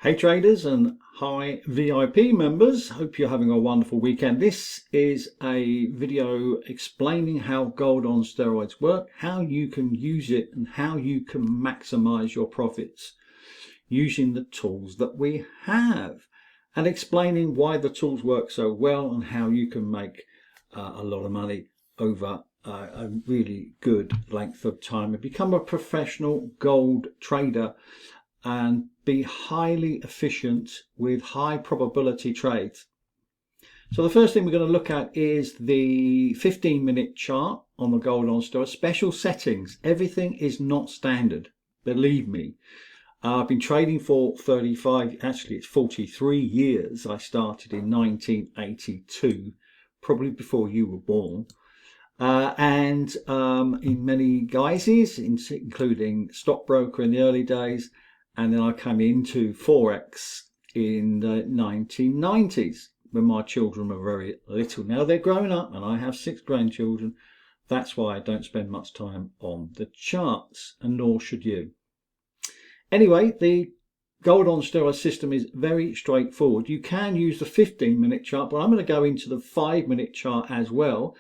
Hey traders and hi VIP members, hope you're having a wonderful weekend. This is a video explaining how gold on steroids work, how you can use it and how you can maximize your profits using the tools that we have, and explaining why the tools work so well and how you can make a lot of money over a really good length of time and become a professional gold trader and be highly efficient with high probability trades. So the first thing we're going to look at is the 15-minute chart on the gold on steroids. Special settings. Everything is not standard, believe me. I've been trading for 43 years. I started in 1982, probably before you were born. And in many guises, including stockbroker in the early days, and then I came into Forex in the 1990s when my children were very little. Now they're grown up and I have 6 grandchildren. That's why I don't spend much time on the charts, and nor should you. Anyway, the gold on steroids system is very straightforward. You can use the 15-minute chart, but I'm going to go into the 5-minute chart as well,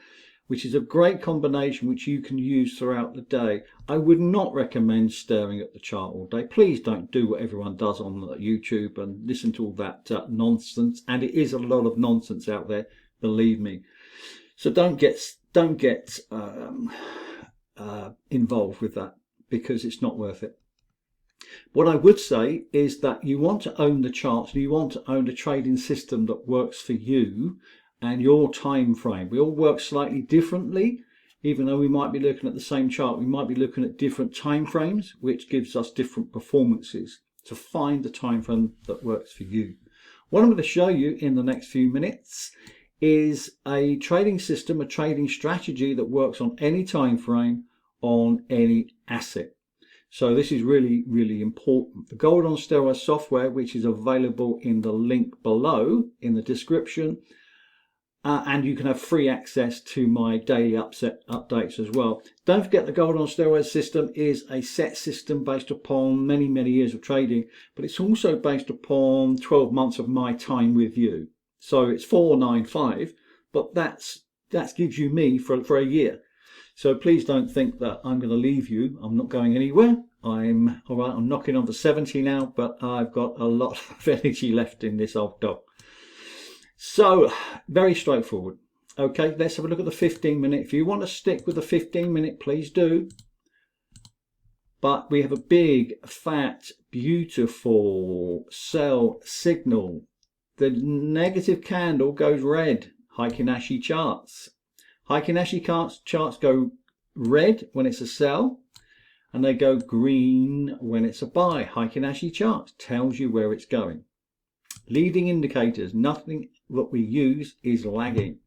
which is a great combination which you can use throughout the day. I would not recommend staring at the chart all day. Please don't do what everyone does on YouTube and listen to all that nonsense, and it is a lot of nonsense out there, believe me. So don't get involved with that, because it's not worth it. What I would say is that you want to own the charts, and you want to own a trading system that works for you and your time frame. We all work slightly differently. Even though we might be looking at the same chart, we might be looking at different time frames, which gives us different performances. To find the time frame that works for you. What I'm going to show you in the next few minutes is a trading system, a trading strategy that works on any time frame, on any asset. So this is really, really important. The Gold on Steroids software, which is available in the link below in the description, and you can have free access to my daily updates as well. Don't forget, the Gold on Steroids system is a set system based upon many, many years of trading, but it's also based upon 12 months of my time with you. So it's 495, but that gives you me for a year. So please don't think that I'm going to leave you. I'm not going anywhere. I'm all right. I'm knocking on the 70 now, but I've got a lot of energy left in this old dog. So very straightforward. Okay, let's have a look at the 15-minute. If you want to stick with the 15-minute, please do. But we have a big, fat, beautiful sell signal. The negative candle goes red. Heikin Ashi charts. Heikin Ashi charts go red when it's a sell, and they go green when it's a buy. Heikin Ashi charts tells you where it's going. Leading indicators, nothing that we use is lagging.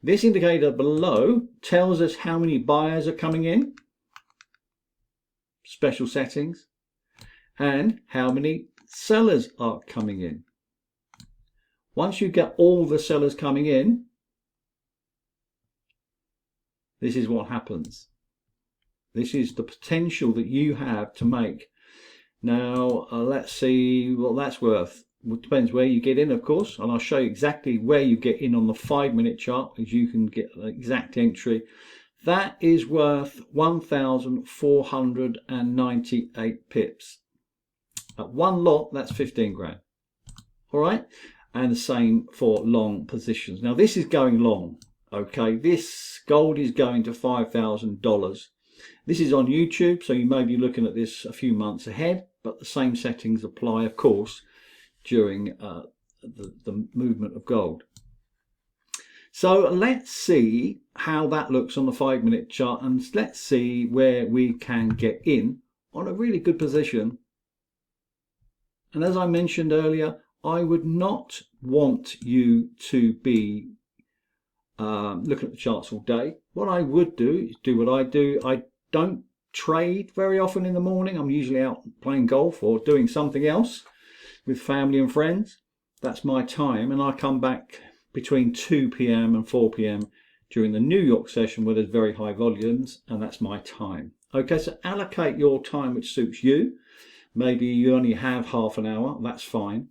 This indicator below tells us how many buyers are coming in, special settings, and how many sellers are coming in. Once you get all the sellers coming in, this is what happens. This is the potential that you have to make. Now let's see what that's worth. It depends where you get in, of course, and I'll show you exactly where you get in on the 5-minute chart, as you can get an exact entry. That is worth 1,498 pips. At one lot, that's 15 grand. All right, and the same for long positions. Now this is going long. Okay, this gold is going to $5,000. This is on YouTube, so you may be looking at this a few months ahead, but the same settings apply, of course, during the movement of gold. So let's see how that looks on the 5-minute chart, and let's see where we can get in on a really good position. And as I mentioned earlier, I would not want you to be looking at the charts all day. What I would do is do what I do. I don't trade very often in the morning. I'm usually out playing golf or doing something else with family and friends. That's my time, and I come back between 2 p.m. and 4 p.m. during the New York session where there's very high volumes, and that's my time. Okay, so allocate your time which suits you. maybe you only have half an hour, that's fine.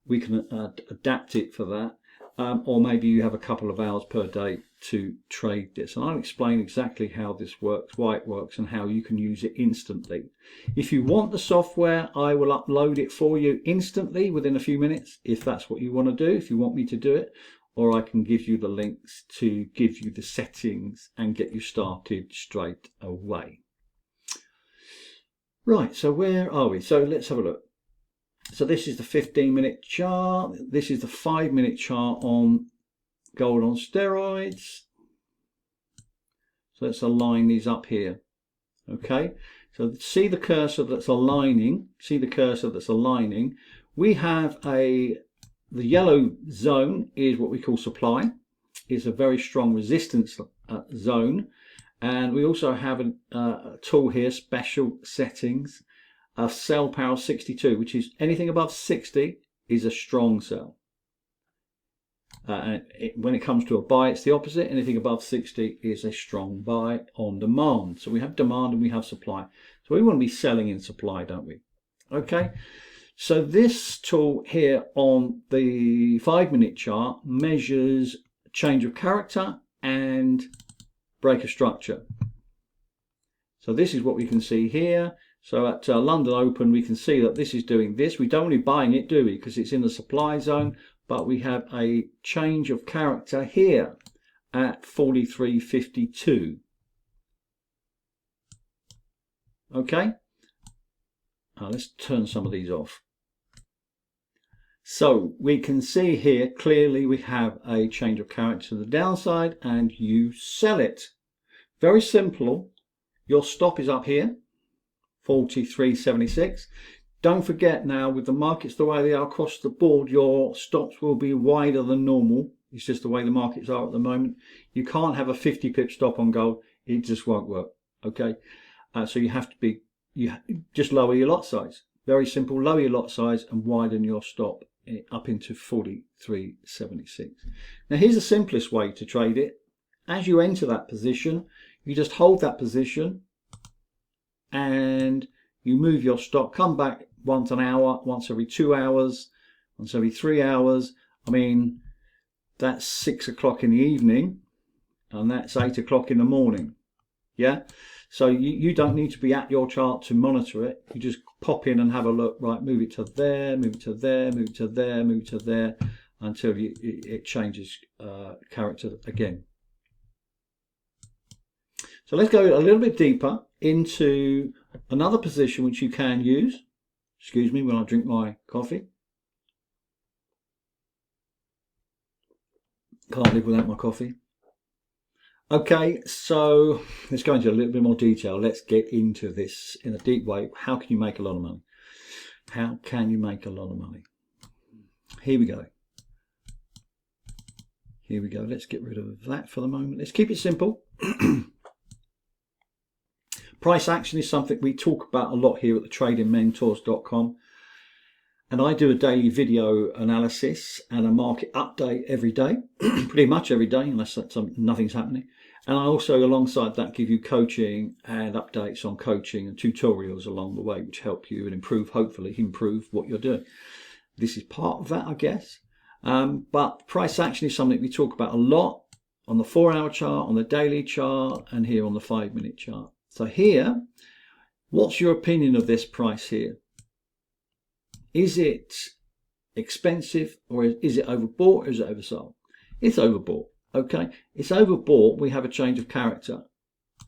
We can adapt it for that. Or maybe you have a couple of hours per day to trade this. And I'll explain exactly how this works, why it works, and how you can use it instantly. If you want the software, I will upload it for you instantly within a few minutes, if that's what you want to do, if you want me to do it. Or I can give you the links to give you the settings and get you started straight away. Right, so where are we? So let's have a look. So this is the 15-minute chart. This is the 5-minute chart on gold on steroids. So let's align these up here. Okay, so see the cursor that's aligning. See the cursor that's aligning. We have the yellow zone is what we call supply. It's a very strong resistance zone. And we also have a tool here, special settings. A sell power 62, which is anything above 60 is a strong sell. When it comes to a buy, it's the opposite. Anything above 60 is a strong buy on demand. So we have demand and we have supply. So we want to be selling in supply, don't we? Okay. So this tool here on the 5-minute chart measures change of character and break of structure. So this is what we can see here. So at London Open, we can see that this is doing this. We don't want to be buying it, do we? Because it's in the supply zone. But we have a change of character here at 43.52. Okay. Let's turn some of these off. So we can see here clearly we have a change of character to the downside and you sell it. Very simple. Your stop is up here. 43.76. Don't forget now, with the markets the way they are across the board, your stops will be wider than normal. It's just the way the markets are at the moment. You can't have a 50 pip stop on gold. It just won't work. Okay, so you have to be, just lower your lot size. Very simple. Lower your lot size and widen your stop up into 43.76. Now here's the simplest way to trade it. As you enter that position, you just hold that position and you move your stop, come back once an hour, once every 2 hours, once every 3 hours. I mean, that's 6 o'clock in the evening and that's 8 o'clock in the morning. Yeah, so you don't need to be at your chart to monitor it. You just pop in and have a look. Right, move it to there, move it to there, move it to there, move it to there, until it changes character again. So let's go a little bit deeper into another position which you can use. Excuse me when I drink my coffee. Can't live without my coffee. Okay, so let's go into a little bit more detail. Let's get into this in a deep way. How can you make a lot of money? How can you make a lot of money? Here we go. Here we go. Let's get rid of that for the moment. Let's keep it simple. Price action is something we talk about a lot here at the tradingmentors.com. And I do a daily video analysis and a market update every day, pretty much every day, unless nothing's happening. And I also, alongside that, give you coaching and updates on coaching and tutorials along the way, which help you and improve, hopefully improve what you're doing. This is part of that, I guess. But price action is something we talk about a lot on the 4-hour chart, on the daily chart, and here on the 5-minute chart. So here, what's your opinion of this price here? Is it expensive, or is it overbought, or is it oversold? It's overbought, okay? It's overbought. We have a change of character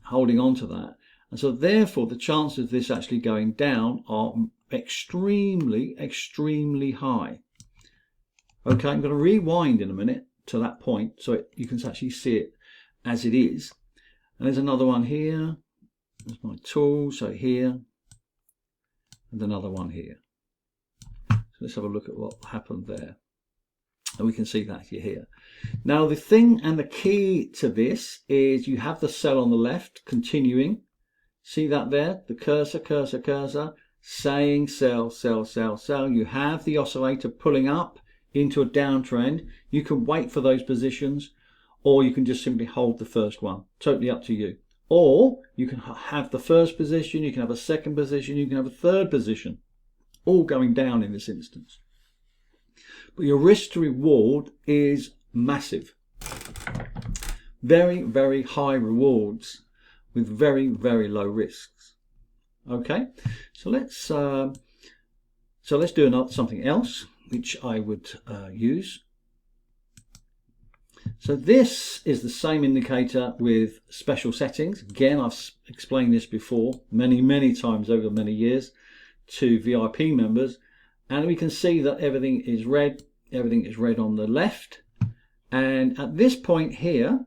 holding on to that. And so therefore, the chances of this actually going down are extremely, extremely high. Okay, I'm going to rewind in a minute to that point so you can actually see it as it is. And there's another one here. There's my tool, so here, and another one here. So let's have a look at what happened there. And we can see that here. Now the thing and the key to this is you have the sell on the left continuing. See that there? The cursor, cursor, cursor, saying sell, sell, sell, sell. You have the oscillator pulling up into a downtrend. You can wait for those positions, or you can just simply hold the first one. Totally up to you. Or you can have the first position, you can have a second position, you can have a third position. all going down in this instance. But your risk to reward is massive. Very, very high rewards with very, very low risks. Okay, so let's do something else which I would use. So this is the same indicator with special settings. Again, I've explained this before many times over many years to VIP members, and we can see that everything is red on the left. And at this point here,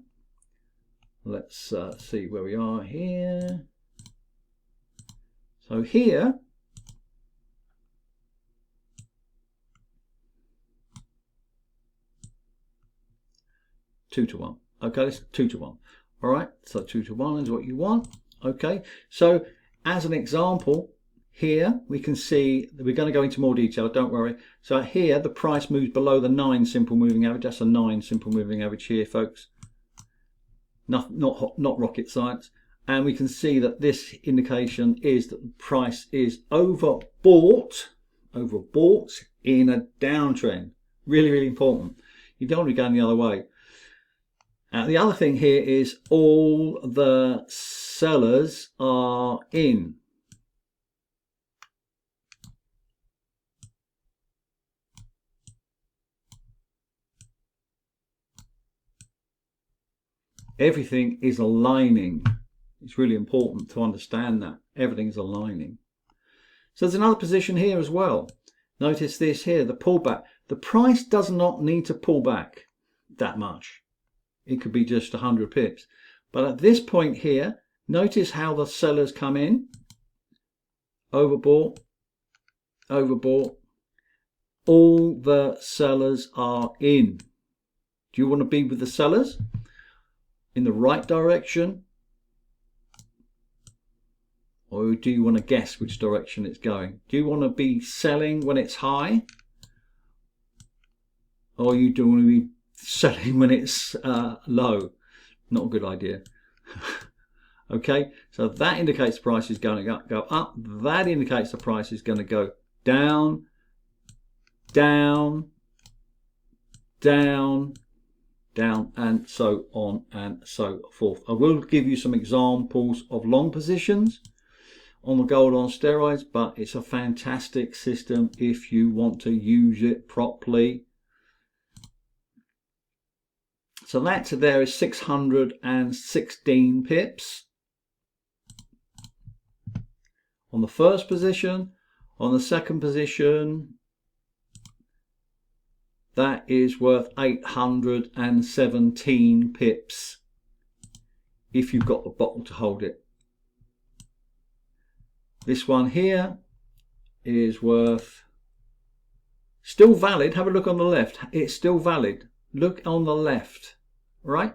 let's see where we are here. So here, two to one. Okay, it's 2 to 1. All right, so 2 to 1 is what you want. Okay, so as an example, here we can see that we're going to go into more detail, don't worry. So here the price moves below the 9 simple moving average. That's a 9 simple moving average here, folks. Not rocket science. And we can see that this indication is that the price is overbought in a downtrend. Really, really important. You don't want to be going the other way. The other thing here is all the sellers are in. Everything is aligning. It's really important to understand that. Everything's aligning. So there's another position here as well. Notice this here, the pullback. The price does not need to pull back that much. It could be just 100 pips. But at this point here, notice how the sellers come in. Overbought, overbought. All the sellers are in. Do you want to be with the sellers in the right direction? Or do you want to guess which direction it's going? Do you want to be selling when it's high? Or you do want to be selling when it's low? Not a good idea. Okay, so that indicates the price is going to go up. That indicates the price is going to go down, down, down, down, and so on and so forth. I will give you some examples of long positions on the gold on steroids, but it's a fantastic system if you want to use it properly. So that there is 616 pips on the first position. On the second position, that is worth 817 pips if you've got the bottle to hold it. This one here is worth, still valid. Have a look on the left. It's still valid. Look on the left, right?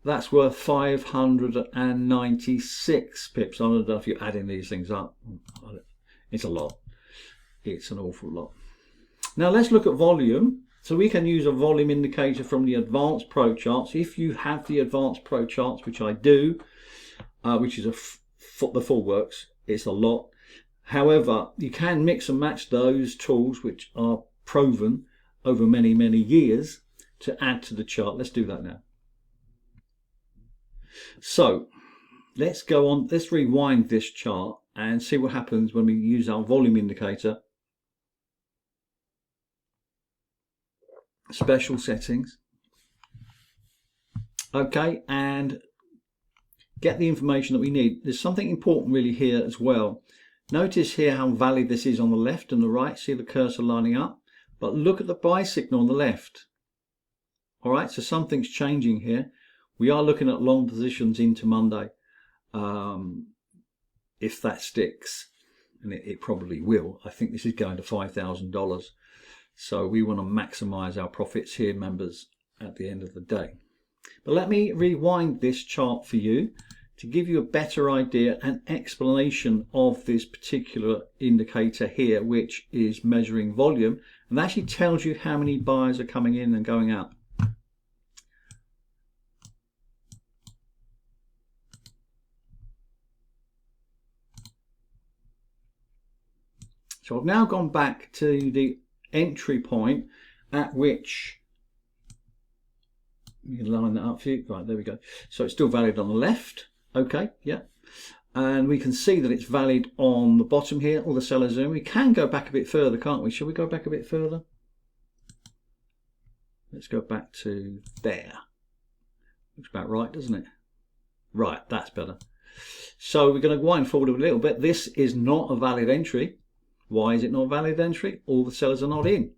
That's worth 596 pips. I don't know if you're adding these things up. It's a lot. It's an awful lot. Now let's look at volume. So we can use a volume indicator from the Advanced Pro charts. If you have the Advanced Pro charts, which I do, which is the full works, it's a lot. However, you can mix and match those tools, which are proven over many years, to add to the chart. Let's do that now. So let's go on, let's rewind this chart and see what happens when we use our volume indicator. Special settings. Okay, and get the information that we need. There's something important really here as well. Notice here how valid this is on the left and the right. See the cursor lining up? But look at the buy signal on the left. All right, so something's changing here. We are looking at long positions into Monday, if that sticks, and it probably will. I think this is going to $5,000. So we want to maximize our profits here, members, at the end of the day. But let me rewind this chart for you to give you a better idea and explanation of this particular indicator here, which is measuring volume, and actually tells you how many buyers are coming in and going out. So I've now gone back to the entry point at which, you can line that up for you. Right, there we go. So it's still valid on the left. Okay, yeah. And we can see that it's valid on the bottom here. All the sellers are in. We can go back a bit further, can't we? Shall we go back a bit further? Let's go back to there. Looks about right, doesn't it? Right, that's better. So we're going to wind forward a little bit. This is not a valid entry. Why is it not a valid entry? All the sellers are not in.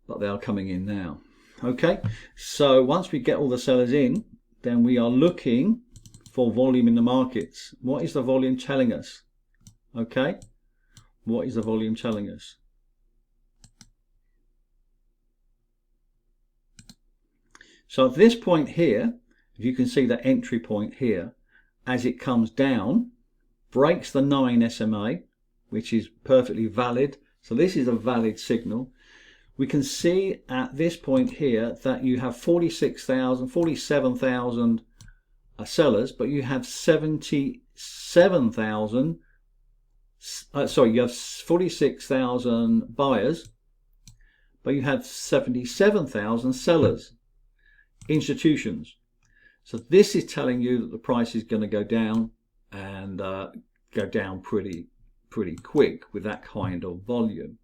But they are coming in now. Okay, so once we get all the sellers in, then we are looking for volume in the markets. What is the volume telling us? Okay, what is the volume telling us? So at this point here, if you can see the entry point here, as it comes down, breaks the 9 SMA, which is perfectly valid. So this is a valid signal. We can see at this point here that you have 47,000 sellers, but you have 77,000, you have 46,000 buyers, but you have 77,000 sellers, institutions. So this is telling you that the price is going to go down, and go down pretty quick with that kind of volume.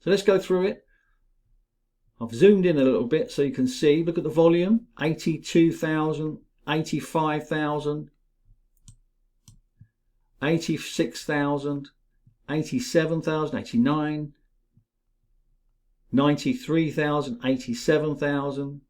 So let's go through it. I've zoomed in a little bit so you can see. Look at the volume: 82,000, 85,000, 86,000, 87,000, 89, 93,000, 87,000,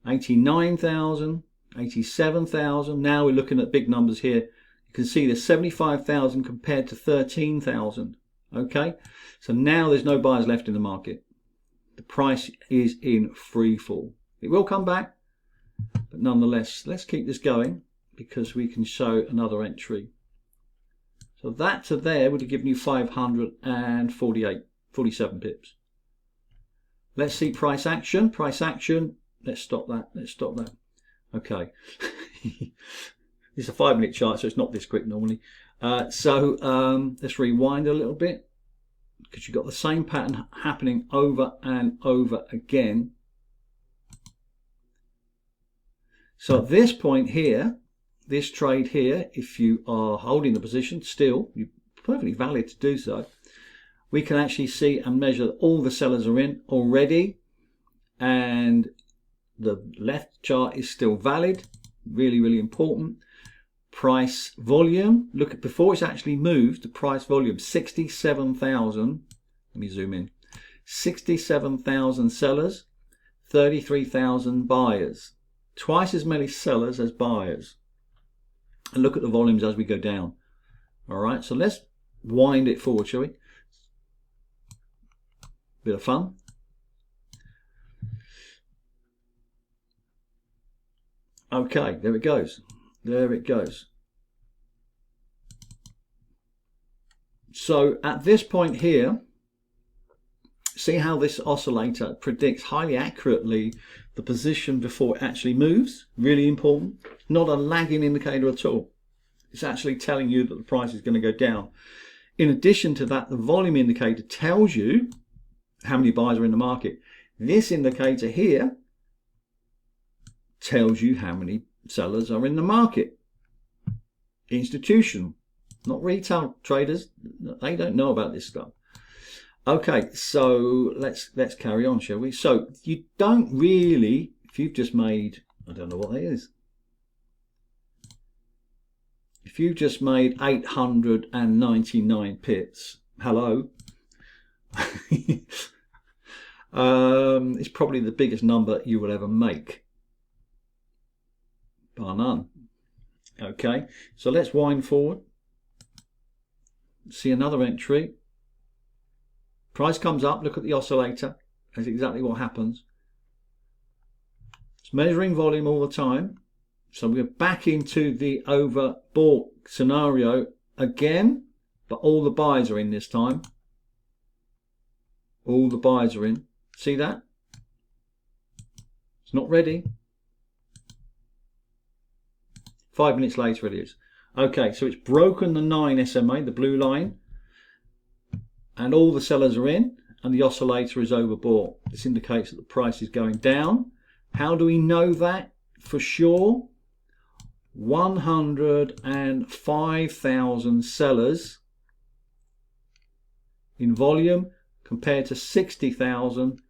89,000, 87,000. Now we're looking at big numbers here. You can see there's 75,000 compared to 13,000. Okay, so now there's no buyers left in the market. The price is in free fall. It will come back, but nonetheless, let's keep this going because we can show another entry. So that to there would have given you 547 pips. Let's see price action. Price action. Let's stop that. Let's stop that. Okay. It's a 5-minute chart, so it's not this quick normally. Let's rewind a little bit because you've got the same pattern happening over and over again. So at this point here, this trade here, if you are holding the position still, you're perfectly valid to do so. We can actually see and measure that all the sellers are in already, and the left chart is still valid. Really important. Price volume, look at before it's actually moved, the price volume 67,000. Let me zoom in. 67,000 sellers, 33,000 buyers. Twice as many sellers as buyers. And look at the volumes as we go down. All right, so let's wind it forward, shall we? Bit of fun. Okay, there it goes. There it goes. So at this point here, see how this oscillator predicts highly accurately the position before it actually moves. Really important. Not a lagging indicator at all. It's actually telling you that the price is going to go down. In addition to that, the volume indicator tells you how many buyers are in the market. This indicator here tells you how many sellers are in the market. Institutional, not retail traders. They don't know about this stuff. Okay, so let's carry on, shall we? So you don't really, if you've just made, I don't know what that is. If you've just made 899 pips, hello. It's probably the biggest number you will ever make. Bar none. Okay, so let's wind forward. See another entry. Price comes up, look at the oscillator. That's exactly what happens. It's measuring volume all the time. So we're back into the overbought scenario again, but all the buyers are in this time. All the buyers are in. See that? It's not ready. 5 minutes later it is. Okay, so it's broken the 9 SMA, the blue line, and all the sellers are in, and the oscillator is overbought. This indicates that the price is going down. How do we know that for sure? 105,000 sellers in volume compared to 60,000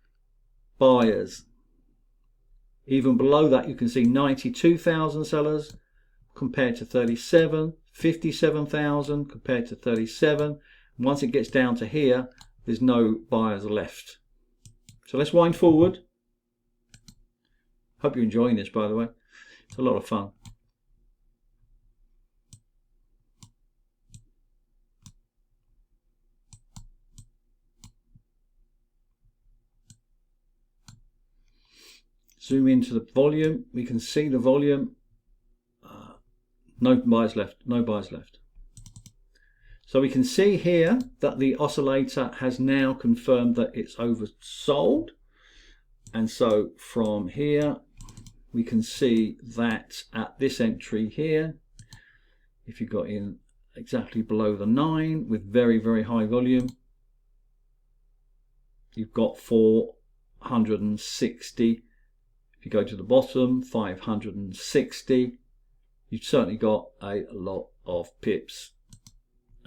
buyers. Even below that, you can see 92,000 sellers compared to 37, 57,000 compared to 37. Once it gets down to here, there's no buyers left. So let's wind forward. Hope you're enjoying this, by the way. It's a lot of fun. Zoom into the volume. We can see the volume. No buyers left. No buyers left. So we can see here that the oscillator has now confirmed that it's oversold. And so from here, we can see that at this entry here, if you got in exactly below the 9 with very, very high volume, you've got 460. If you go to the bottom, 560. You've certainly got a lot of pips.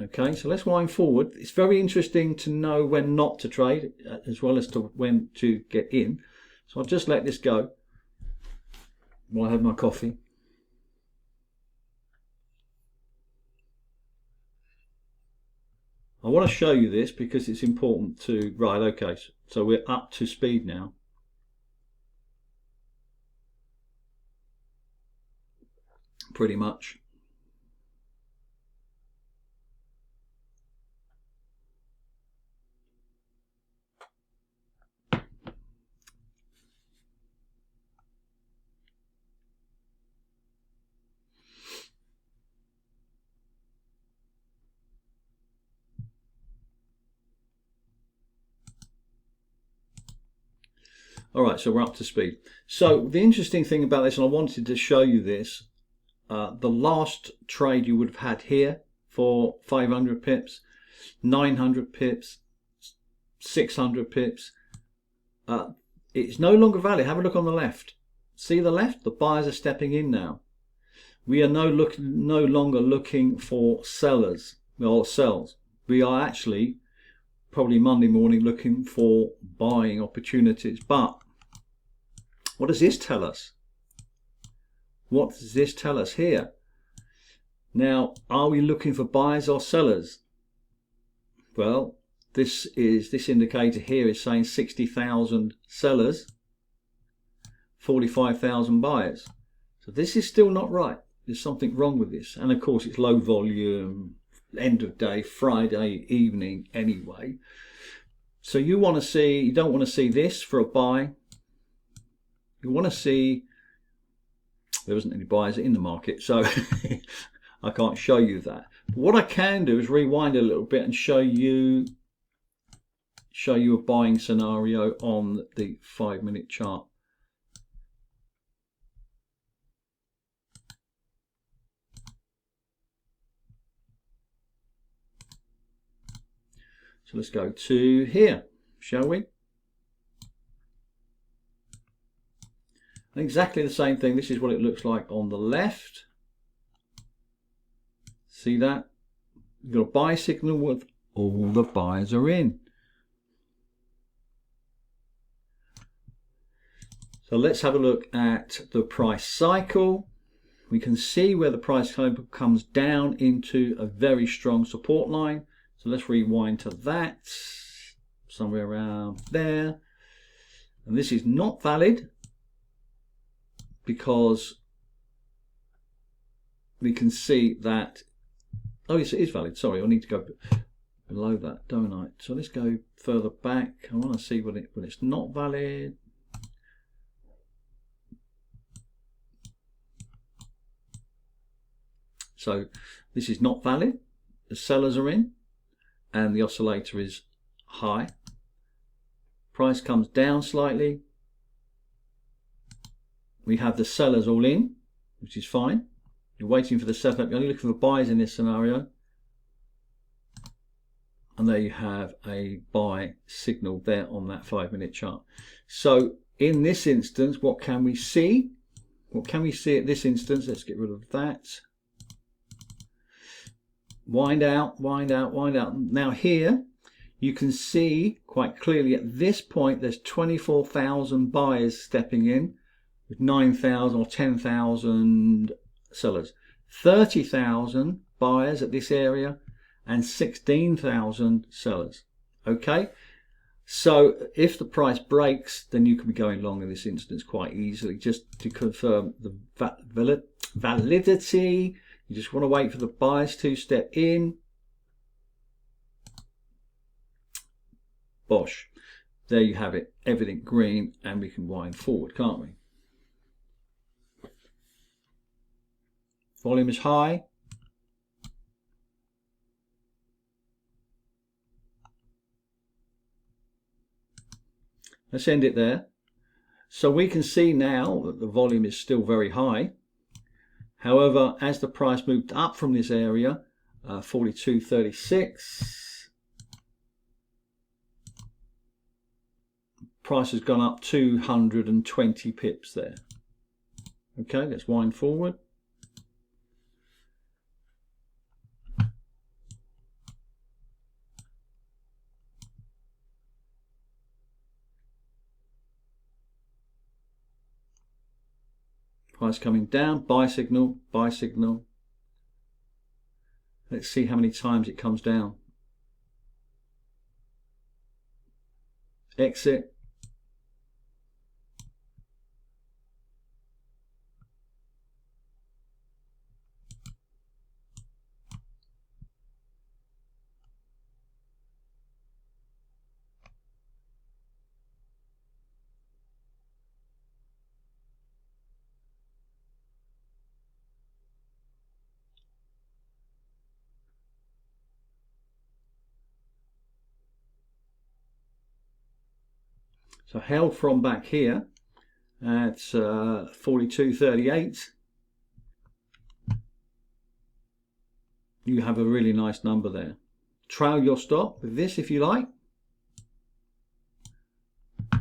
Okay, so let's wind forward. It's very interesting to know when not to trade as well as to when to get in. So I'll just let this go while I have my coffee. I want to show you this because it's important to, right, okay, so we're up to speed now. Pretty much. All right, so we're up to speed. So the interesting thing about this, and I wanted to show you this, the last trade you would have had here for 500 pips, 900 pips, 600 pips, it's no longer valid. Have a look on the left. See the left? The buyers are stepping in now. We are no longer looking for sellers or sells. We are actually probably Monday morning looking for buying opportunities. But what does this tell us? What does this tell us here? Now, are we looking for buyers or sellers? Well, this indicator here is saying 60,000 sellers, 45,000 buyers. So this is still not right. There's something wrong with this. And of course, it's low volume, end of day, Friday evening anyway. So you don't want to see this for a buy. You want to see, there wasn't any buyers in the market, so I can't show you that. But what I can do is rewind a little bit and show you a buying scenario on the 5-minute chart. So let's go to here, shall we? Exactly the same thing. This is what it looks like on the left. See that? You've got a buy signal with all the buyers are in. So let's have a look at the price cycle. We can see where the price cycle comes down into a very strong support line. So let's rewind to that, somewhere around there. And this is not valid because we can see that, oh yes, it is valid. Sorry, I need to go below that, don't I? So let's go further back. I want to see when it's not valid. So this is not valid. The sellers are in and the oscillator is high. Price comes down slightly. We have the sellers all in, which is fine. You're waiting for the setup. You're only looking for buys in this scenario. And there you have a buy signal there on that 5-minute chart. So in this instance, what can we see? What can we see at this instance? Let's get rid of that. Wind out, wind out, wind out. Now here, you can see quite clearly at this point, there's 24,000 buyers stepping in with 9,000 or 10,000 sellers. 30,000 buyers at this area and 16,000 sellers. Okay, so if the price breaks, then you can be going long in this instance quite easily. Just to confirm the validity, you just want to wait for the buyers to step in. Bosh, there you have it, everything green, and we can wind forward, can't we? Volume is high. Let's end it there. So we can see now that the volume is still very high. However, as the price moved up from this area, 42.36, price has gone up 220 pips there. Okay, let's wind forward. Price coming down, buy signal, buy signal. Let's see how many times it comes down. Exit. So held from back here at 42.38. You have a really nice number there. Trail your stop with this if you like. Now,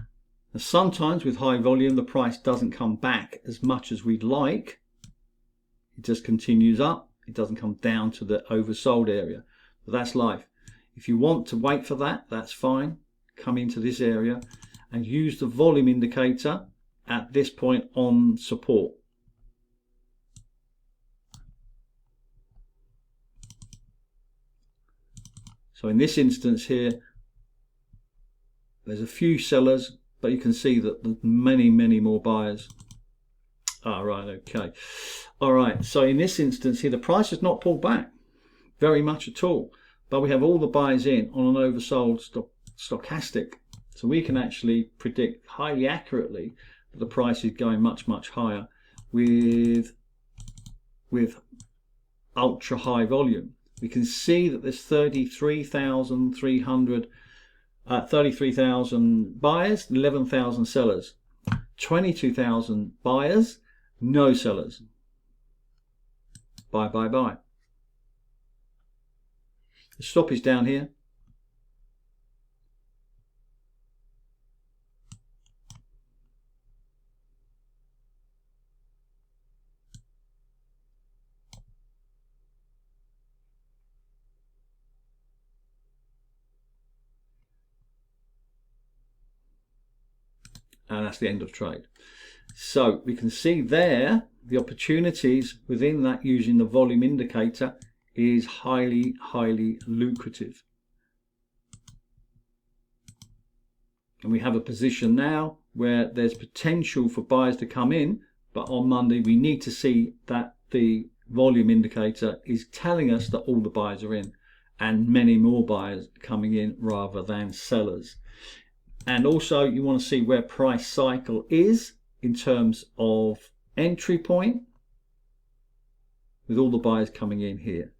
sometimes with high volume the price doesn't come back as much as we'd like. It just continues up. It doesn't come down to the oversold area. But that's life. If you want to wait for that, that's fine. Come into this area and use the volume indicator at this point on support. So in this instance here, there's a few sellers, but you can see that there's many more buyers. Right, okay. All right, so in this instance here, the price has not pulled back very much at all, but we have all the buyers in on an oversold stochastic. So we can actually predict highly accurately that the price is going much higher with ultra high volume. We can see that there's 33,000 buyers, 11,000 sellers, 22,000 buyers, no sellers. Buy, buy, buy. The stop is down here. And that's the end of trade. So we can see there the opportunities within that using the volume indicator is highly lucrative. And we have a position now where there's potential for buyers to come in, but on Monday we need to see that the volume indicator is telling us that all the buyers are in and many more buyers coming in rather than sellers. And also you want to see where price cycle is in terms of entry point with all the buyers coming in here.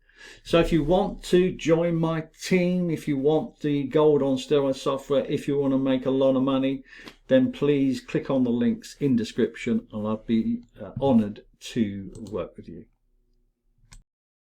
So if you want to join my team, if you want the gold on steroid software, if you want to make a lot of money, then please click on the links in description and I'd be honored to work with you.